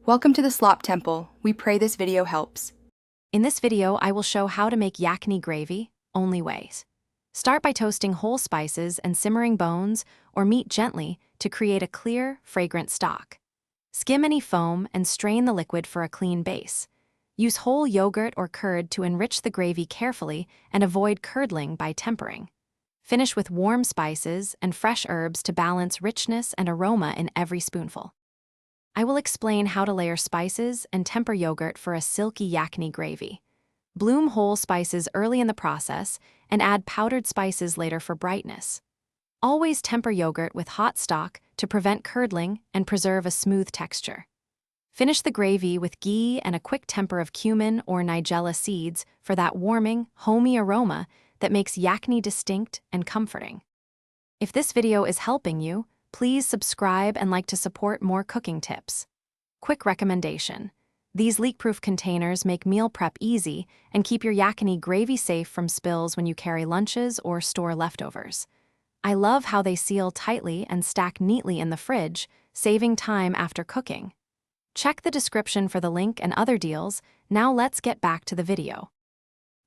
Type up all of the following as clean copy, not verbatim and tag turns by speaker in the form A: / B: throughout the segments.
A: Welcome to the Slop Temple. We pray this video helps.
B: In this video, I will show how to make yakhni gravy, only ways. Start by toasting whole spices and simmering bones or meat gently to create a clear, fragrant stock. Skim any foam and strain the liquid for a clean base. Use whole yogurt or curd to enrich the gravy carefully and avoid curdling by tempering. Finish with warm spices and fresh herbs to balance richness and aroma in every spoonful. I will explain how to layer spices and temper yogurt for a silky yakhni gravy. Bloom whole spices early in the process and add powdered spices later for brightness. Always temper yogurt with hot stock to prevent curdling and preserve a smooth texture. Finish the gravy with ghee and a quick temper of cumin or nigella seeds for that warming, homey aroma that makes yakhni distinct and comforting. If this video is helping you, please subscribe and like to support more cooking tips. Quick recommendation: these leak-proof containers make meal prep easy and keep your yakhni gravy safe from spills when you carry lunches or store leftovers. I love how they seal tightly and stack neatly in the fridge, saving time after cooking. Check the description for the link and other deals. Now let's get back to the video.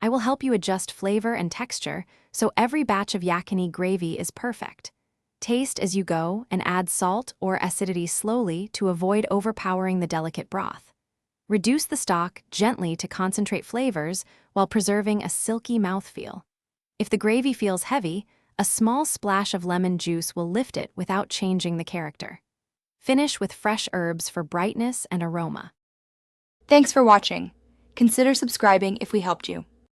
B: I will help you adjust flavor and texture so every batch of yakhni gravy is perfect. Taste as you go and add salt or acidity slowly to avoid overpowering the delicate broth. Reduce the stock gently to concentrate flavors while preserving a silky mouthfeel. If the gravy feels heavy, a small splash of lemon juice will lift it without changing the character. Finish with fresh herbs for brightness and aroma.
A: Thanks for watching. Consider subscribing if we helped you.